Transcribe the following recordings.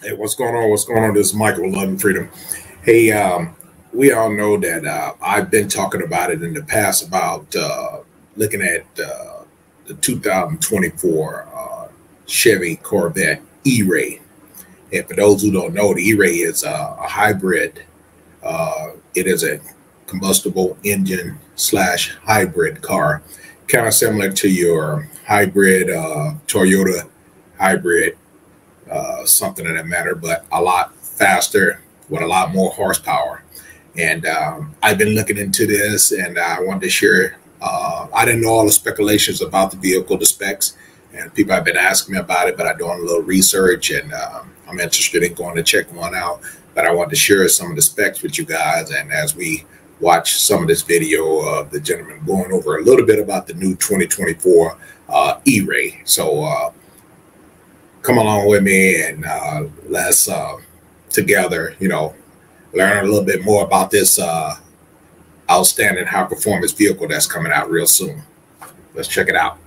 Hey, what's going on? What's going on? This is Michael, Love and Freedom. Hey, we all know that I've been talking about it in the past about looking at the 2024 Chevy Corvette ERay. And for those who don't know, the ERay is a hybrid. It is a combustible engine slash hybrid car, kind of similar to your hybrid Toyota hybrid. Something of that matter, but a lot faster with a lot more horsepower. And I've been looking into this, and I wanted to share. I didn't know all the speculations about the vehicle, the specs, and people have been asking me about it, but I'm doing a little research, and I'm interested in going to check one out. But I wanted to share some of the specs with you guys, and as we watch some of this video of the gentleman going over a little bit about the new 2024 ERay. So come along with me, and let's together, learn a little bit more about this outstanding high performance vehicle that's coming out real soon. Let's check it out.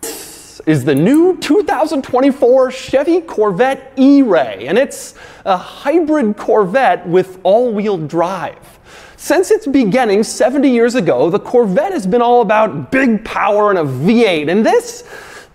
This is the new 2024 Chevy Corvette ERay, and it's a hybrid Corvette with all-wheel drive. Since its beginning 70 years ago, the Corvette has been all about big power and a V8, and this,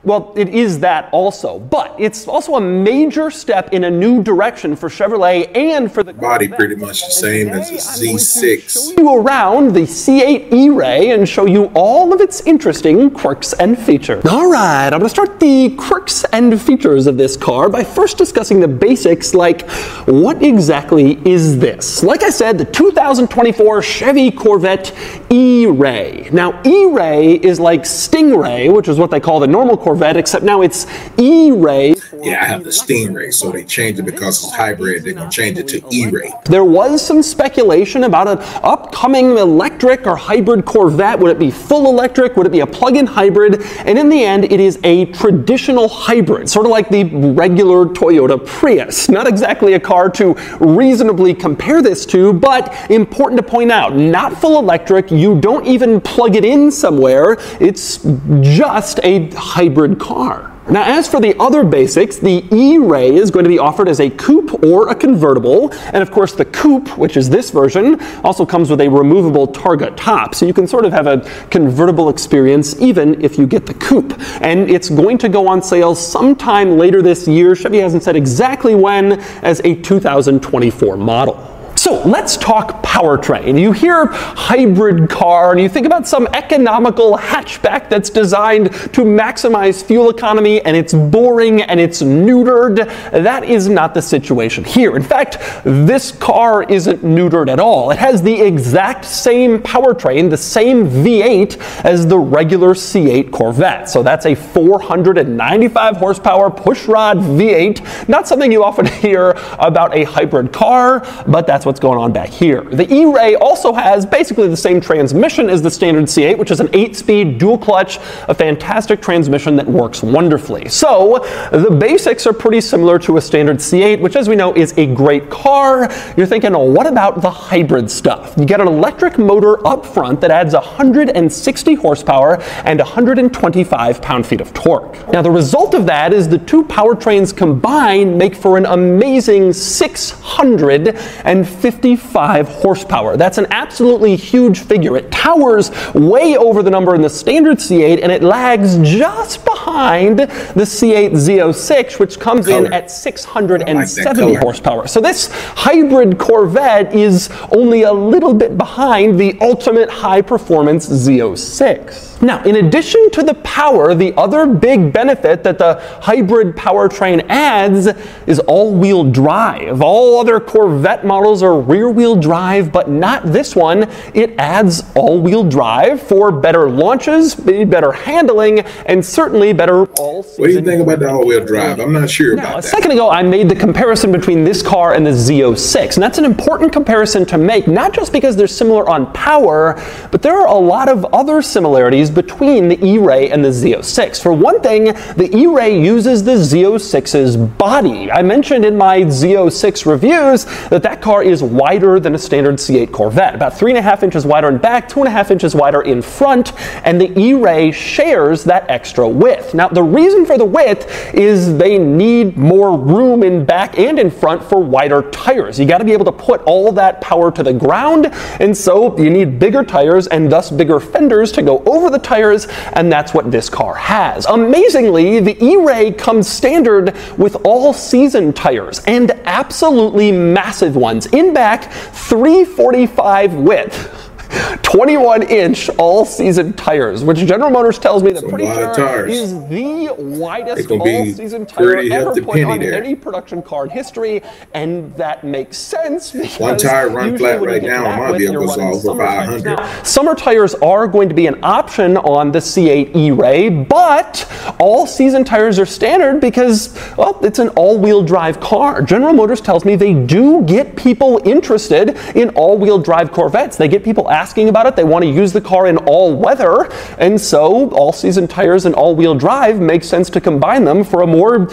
well, it is that also, but it's also a major step in a new direction for Chevrolet and for the body pretty much the same as the Z6. Show you around the C8 ERay and show you all of its interesting quirks and features. All right, I'm going to start the quirks and features of this car by first discussing the basics, like what exactly is this? Like I said, the 2024 Chevy Corvette ERay. Now, ERay is like Stingray, which is what they call the normal Corvette, except now it's ERay. Yeah, I have the Stingray, so they changed it because it's hybrid. They're going to change it to ERay. There was some speculation about an upcoming electric or hybrid Corvette. Would it be full electric? Would it be a plug-in hybrid? And in the end, it is a traditional hybrid, sort of like the regular Toyota Prius. Not exactly a car to reasonably compare this to, but important to point out, not full electric. You don't even plug it in somewhere. It's just a hybrid car. Now, as for the other basics, the ERay is going to be offered as a coupe or a convertible, and of course the coupe, which is this version, also comes with a removable targa top, so you can sort of have a convertible experience even if you get the coupe. And it's going to go on sale sometime later this year. Chevy hasn't said exactly when, as a 2024 model. So let's talk powertrain. You hear hybrid car and you think about some economical hatchback that's designed to maximize fuel economy, and it's boring and it's neutered. That is not the situation here. In fact, this car isn't neutered at all. It has the exact same powertrain, the same V8 as the regular C8 Corvette. So that's a 495 horsepower pushrod V8. Not something you often hear about a hybrid car, but that's what's going on back here. The ERay also has basically the same transmission as the standard C8, which is an 8-speed dual clutch, a fantastic transmission that works wonderfully. So the basics are pretty similar to a standard C8, which, as we know, is a great car. You're thinking, oh, what about the hybrid stuff? You get an electric motor up front that adds 160 horsepower and 125 pound-feet of torque. Now, the result of that is the two powertrains combined make for an amazing 655 horsepower. That's an absolutely huge figure. It towers way over the number in the standard C8, and it lags just behind the C8 Z06, which comes in at 670 horsepower. So this hybrid Corvette is only a little bit behind the ultimate high-performance Z06. Now, in addition to the power, the other big benefit that the hybrid powertrain adds is all-wheel drive. All other Corvette models are rear-wheel drive, but not this one. It adds all-wheel drive for better launches, better handling, and certainly better all-season. What do you think about the all-wheel drive? I'm not sure about that. A second ago, I made the comparison between this car and the Z06, and that's an important comparison to make, not just because they're similar on power, but there are a lot of other similarities similarities between the ERay and the Z06. For one thing, the ERay uses the Z06's body. I mentioned in my Z06 reviews that car is wider than a standard C8 Corvette, about 3.5 inches wider in back, 2.5 inches wider in front, and the ERay shares that extra width. Now, the reason for the width is they need more room in back and in front for wider tires. You got to be able to put all that power to the ground, and so you need bigger tires and thus bigger fenders to go over the tires, and that's what this car has. Amazingly, the ERay comes standard with all-season tires, and absolutely massive ones. In back, 345 width. 21-inch all-season tires, which General Motors tells me that pretty sure is the widest all-season tire ever put on any production car in history, and that makes sense because one tire run flat right now on my vehicle is over 500. Now, summer tires are going to be an option on the C8 ERay, but all-season tires are standard because, well, it's an all-wheel drive car. General Motors tells me they do get people interested in all-wheel drive Corvettes. They get people asking about it. They want to use the car in all weather, and so all-season tires and all-wheel drive makes sense to combine them for a more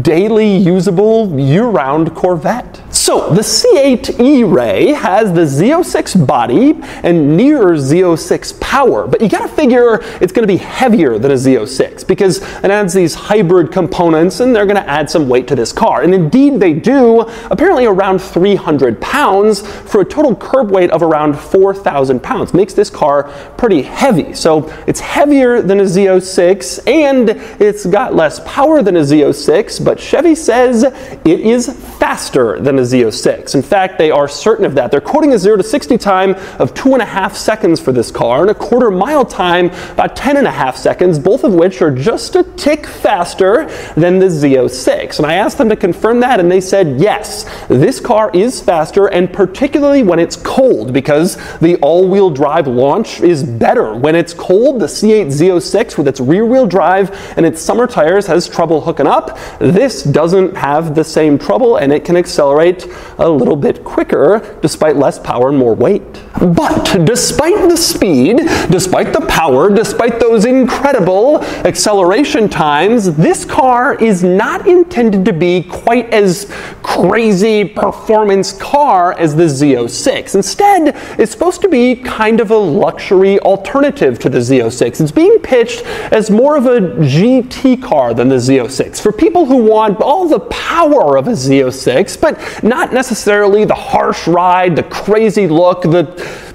daily usable year-round Corvette. So the C8 ERay has the Z06 body and near Z06 power, but you gotta figure it's gonna be heavier than a Z06 because it adds these hybrid components and they're gonna add some weight to this car. And indeed they do, apparently around 300 pounds for a total curb weight of around 4,000 pounds. Makes this car pretty heavy. So it's heavier than a Z06 and it's got less power than a Z06, but Chevy says it is faster than a Z06. In fact, they are certain of that. They're quoting a 0 to 60 time of 2.5 seconds for this car and a quarter mile time about 10.5 seconds, both of which are just a tick faster than the Z06. And I asked them to confirm that and they said yes, this car is faster, and particularly when it's cold, because the all-wheel drive launch is better. When it's cold, the C8 Z06 with its rear-wheel drive and its summer tires has trouble hooking up. This doesn't have the same trouble and it can accelerate a little bit quicker despite less power and more weight. But despite the speed, despite the power, despite those incredible acceleration times, this car is not intended to be quite as crazy performance car as the Z06. Instead, it's supposed to be kind of a luxury alternative to the Z06. It's being pitched as more of a GT car than the Z06 for people who want all the power of a Z06, but not necessarily the harsh ride, the crazy look, the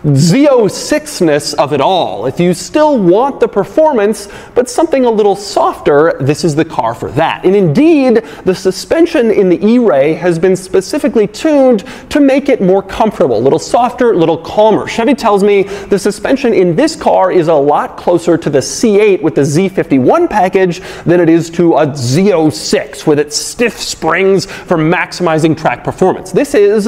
Z06-ness of it all. If you still want the performance, but something a little softer, this is the car for that. And indeed, the suspension in the ERay has been specifically tuned to make it more comfortable, a little softer, a little calmer. Chevy tells me the suspension in this car is a lot closer to the C8 with the Z51 package than it is to a Z06 with its stiff springs for maximizing track performance. This is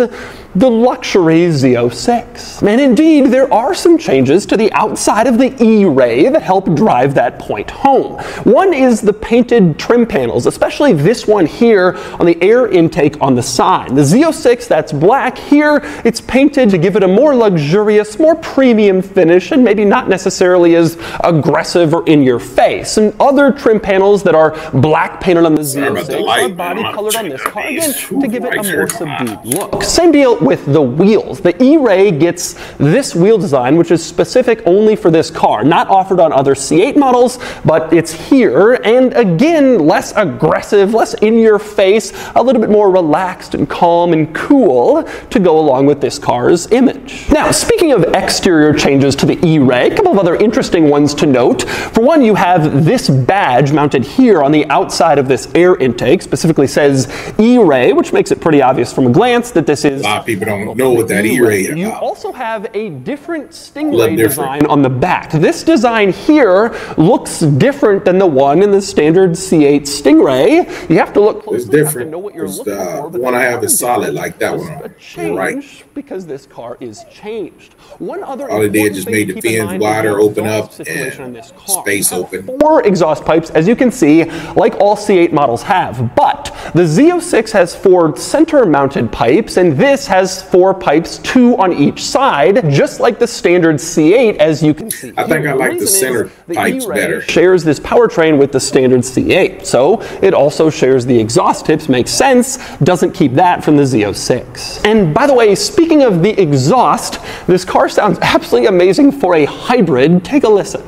the luxury Z06. And indeed, there are some changes to the outside of the ERay that help drive that point home. One is the painted trim panels, especially this one here on the air intake on the side. The Z06, that's black. Here, it's painted to give it a more luxurious, more premium finish, and maybe not necessarily as aggressive or in your face. And other trim panels that are black painted on the Z06 are body colored on this car, again, to give it a more subdued look. Same deal with the wheels. The ERay gets this wheel design, which is specific only for this car, not offered on other C8 models, but it's here, and again, less aggressive, less in your face, a little bit more relaxed and calm and cool to go along with this car's image. Now, speaking of exterior changes to the ERay, a couple of other interesting ones to note. For one, you have this badge mounted here on the outside of this air intake, specifically says ERay, which makes it pretty obvious from a glance that this is... A lot of people don't know what that ERay is. You also have a different Stingray design on the back. This design here looks different than the one in the standard C8 Stingray. You have to look closely. It's different. To know what you're looking for, the one I have is solid like that one. A change, right? Because this car is changed. One other all it did just made the fins wider, open up, and space open. 4 exhaust pipes, as you can see, like all C8 models have. But the Z06 has 4 center-mounted pipes, and this has 4 pipes, 2 on each side. just like the standard C8, as you can see. I think I like the center pipes better. Shares this powertrain with the standard C8, so it also shares the exhaust tips. Makes sense. Doesn't keep that from the Z06. And by the way, speaking of the exhaust, this car sounds absolutely amazing for a hybrid. Take a listen.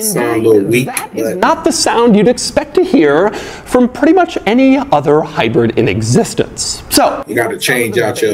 Sound a little weak. That is not the sound you'd expect to hear from pretty much any other hybrid in existence. So you got to change out your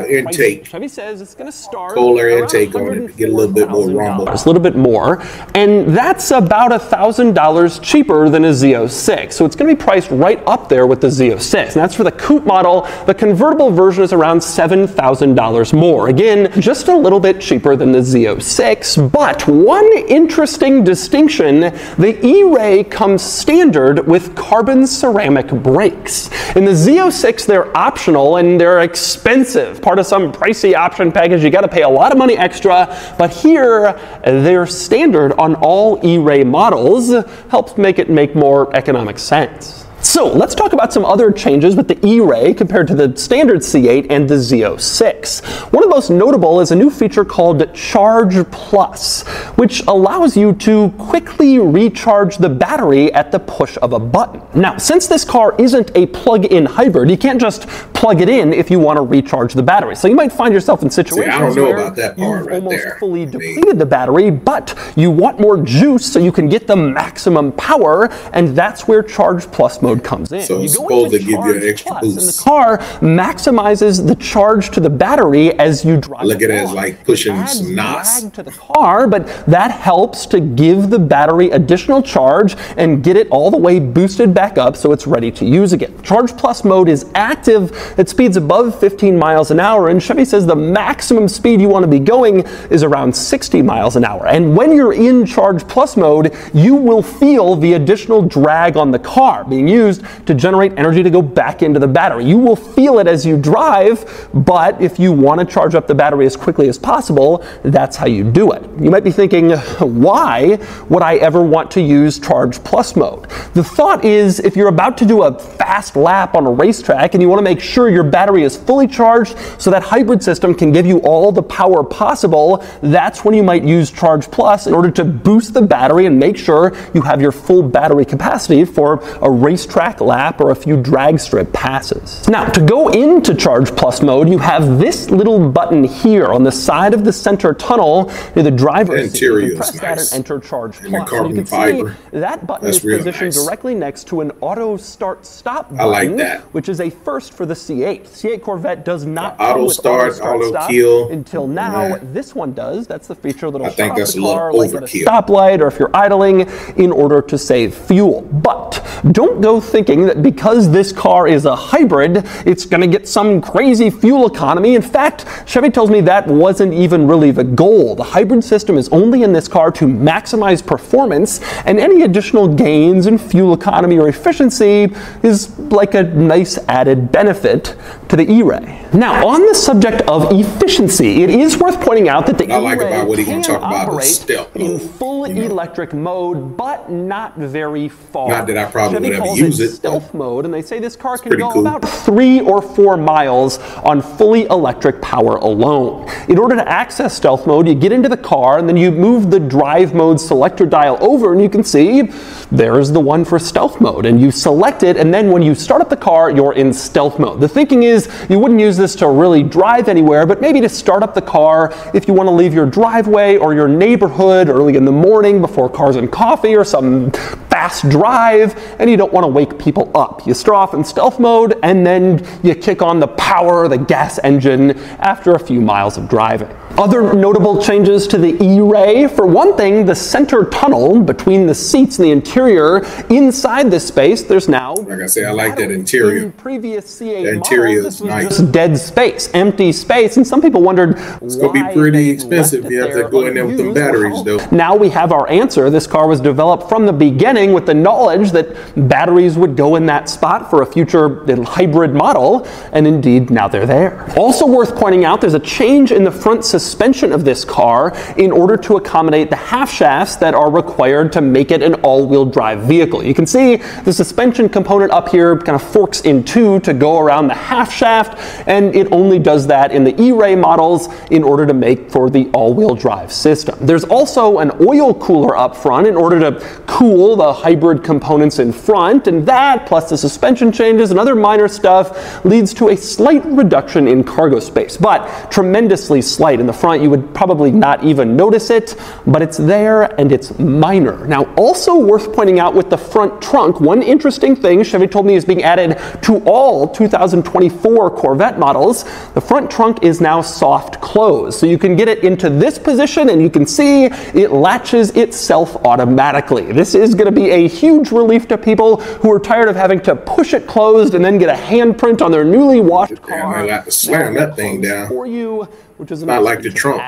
intake. Chevy says it's going to start cold air intake on it to get a little bit more rumble. A little bit more, and that's about $1,000 cheaper than a Z06. So it's going to be priced right up there with the Z06. And that's for the coupe model. The convertible version is around $7,000 more. Again, just a little bit cheaper than the Z06. But one interesting distinction: the ERay comes standard with carbon ceramic brakes. In the Z06, they're optional and they're expensive. Part of some pricey option package, you got to pay a lot of money extra. But here, they're standard on all ERay models. Helps make it make more economic sense. So let's talk about some other changes with the ERay compared to the standard C8 and the Z06. One of the most notable is a new feature called Charge Plus, which allows you to quickly recharge the battery at the push of a button. Now, since this car isn't a plug-in hybrid, you can't just plug it in if you want to recharge the battery. So you might find yourself in situations where you've almost fully depleted the battery, but you want more juice so you can get the maximum power, and that's where Charge Plus mode comes in. So it's supposed to give you an extra boost. And the car maximizes the charge to the battery as you drive. Look at it as like pushing some NOS to the car, but that helps to give the battery additional charge and get it all the way boosted back up so it's ready to use again. Charge Plus mode is active at speeds above 15 miles an hour, and Chevy says the maximum speed you want to be going is around 60 miles an hour. And when you're in Charge Plus mode, you will feel the additional drag on the car being used to generate energy to go back into the battery. You will feel it as you drive, but if you want to charge up the battery as quickly as possible, that's how you do it. You might be thinking, why would I ever want to use Charge Plus mode? The thought is, if you're about to do a fast lap on a racetrack and you want to make sure your battery is fully charged so that hybrid system can give you all the power possible, that's when you might use Charge Plus in order to boost the battery and make sure you have your full battery capacity for a racetrack lap or a few drag strip passes. Now, to go into Charge Plus mode, you have this little button here on the side of the center tunnel near the driver's seat. You can press that and enter Charge Plus. And you can see that button is positioned directly next to an auto start stop button. I like that. Which is a first for the C8. C8 Corvette does not auto start, auto kill until now. This one does. That's the feature that'll stop the car like at a stoplight or if you're idling in order to save fuel. But don't go thinking that because this car is a hybrid, it's going to get some crazy fuel economy. In fact, Chevy tells me that wasn't even really the goal. The hybrid system is only in this car to maximize performance, and any additional gains in fuel economy or efficiency is like a nice added benefit to the ERay. Now, on the subject of efficiency, it is worth pointing out that the ERay can operate in full electric mode, but not very far. Not that I probably would ever use it. Stealth mode, and they say this car can go about 3 or 4 miles on fully electric power alone. In order to access stealth mode, you get into the car and then you move the drive mode selector dial over, and you can see there's the one for stealth mode, and you select it, and then when you start up the car, you're in stealth mode. The thinking is you wouldn't use this to really drive anywhere, but maybe to start up the car if you want to leave your driveway or your neighborhood early in the morning before cars and coffee or some fast drive, and you don't want to wake people up. You start off in stealth mode, and then you kick on the power of the gas engine after a few miles of driving. Other notable changes to the ERay: for one thing, the center tunnel between the seats and the interior, inside this space, there's now, like I say, I like that interior. In previous C8 the interior models, is nice. Just dead space, empty space, and some people wondered it's going to be pretty expensive if you have to go in there with some batteries, though. Now we have our answer. This car was developed from the beginning exciting with the knowledge that batteries would go in that spot for a future hybrid model, and indeed now they're there. Also worth pointing out, there's a change in the front suspension of this car in order to accommodate the half shafts that are required to make it an all-wheel drive vehicle. You can see the suspension component up here kind of forks in two to go around the half shaft, and it only does that in the ERay models in order to make for the all-wheel drive system. There's also an oil cooler up front in order to cool the hybrid components in front, and that, plus the suspension changes and other minor stuff, leads to a slight reduction in cargo space, but tremendously slight. In the front, you would probably not even notice it, but it's there and it's minor. Now, also worth pointing out with the front trunk, one interesting thing Chevy told me is being added to all 2024 Corvette models. The front trunk is now soft close, so you can get it into this position and you can see it latches itself automatically. This is going to be a huge relief to people who are tired of having to push it closed and then get a handprint on their newly washed car. I like to slam that thing down for you, which is not like the trunk.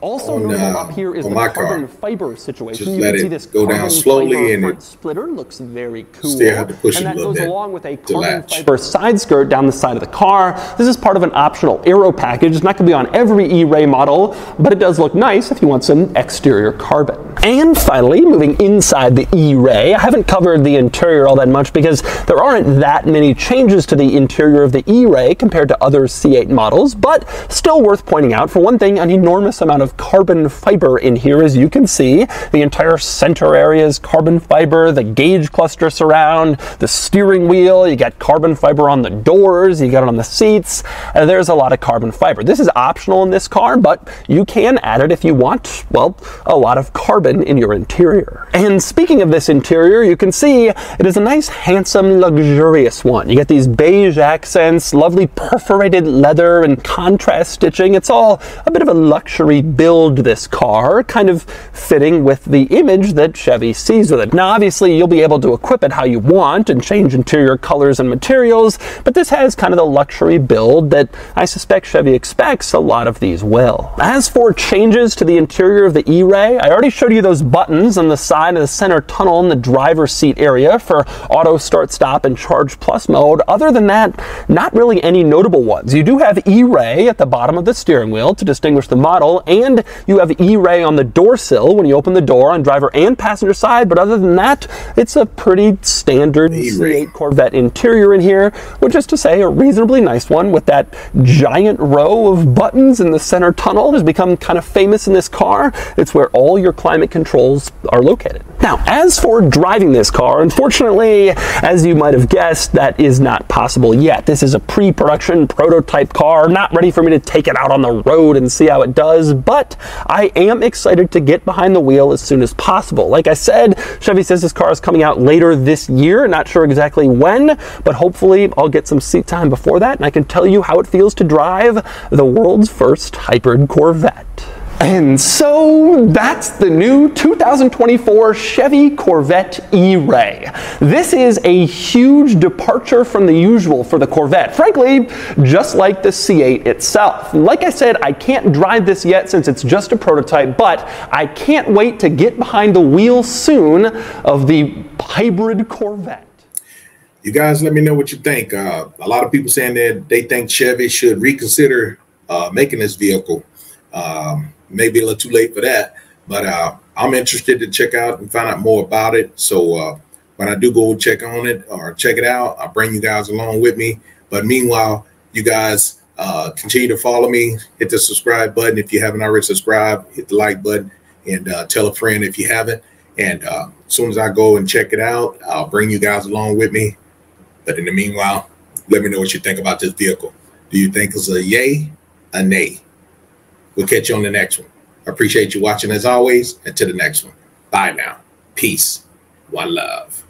Also notable up here is the carbon fiber situation. Just you let can see it this go down slowly, and front splitter looks very cool. Still have to push and it that a little goes bit along with a to carbon latch. fiber side skirt down the side of the car. This is part of an optional aero package. It's not going to be on every ERay model, but it does look nice if you want some exterior carbon. And finally, moving inside the ERay, I haven't covered the interior all that much because there aren't that many changes to the interior of the ERay compared to other C8 models, but still worth pointing out. For one thing, an enormous amount of carbon fiber in here, as you can see. The entire center area is carbon fiber, the gauge cluster surround, the steering wheel, you got carbon fiber on the doors, you got it on the seats, and there's a lot of carbon fiber. This is optional in this car, but you can add it if you want, well, a lot of carbon in your interior. And speaking of this interior, you can see it is a nice, handsome, luxurious one. You get these beige accents, lovely perforated leather and contrast stitching. It's all a bit of a luxury build, this car, kind of fitting with the image that Chevy sees with it. Now, obviously, you'll be able to equip it how you want and change interior colors and materials, but this has kind of the luxury build that I suspect Chevy expects a lot of these will. As for changes to the interior of the ERay, I already showed you those buttons on the side of the center tunnel in the driver's seat area for auto start stop and charge plus mode. Other than that, not really any notable ones. You do have ERay at the bottom of the steering wheel to distinguish the model, and you have ERay on the door sill when you open the door on driver and passenger side, but other than that, it's a pretty standard C8 Corvette interior in here, which is to say a reasonably nice one with that giant row of buttons in the center tunnel. It has become kind of famous in this car. It's where all your climate controls are located. Now, as for driving this car, unfortunately, as you might have guessed, that is not possible yet. This is a pre-production prototype car, not ready for me to take it out on the road and see how it does, but I am excited to get behind the wheel as soon as possible. Like I said, Chevy says this car is coming out later this year, not sure exactly when, but hopefully I'll get some seat time before that and I can tell you how it feels to drive the world's first hybrid Corvette. And so that's the new 2024 Chevy Corvette ERay. This is a huge departure from the usual for the Corvette, frankly, just like the C8 itself. Like I said, I can't drive this yet since it's just a prototype, but I can't wait to get behind the wheel soon of the hybrid Corvette. You guys let me know what you think. A lot of people saying that they think Chevy should reconsider making this vehicle. Maybe a little too late for that, but I'm interested to check out and find out more about it. So when I do go check on it or check it out, I'll bring you guys along with me. But meanwhile, you guys continue to follow me, hit the subscribe button if you haven't already subscribed, hit the like button, and tell a friend if you haven't. And as soon as I go and check it out, I'll bring you guys along with me. But in the meanwhile, let me know what you think about this vehicle. Do you think it's a yay, a nay? We'll catch you on the next one. I appreciate you watching as always. And to the next one. Bye now. Peace. One love.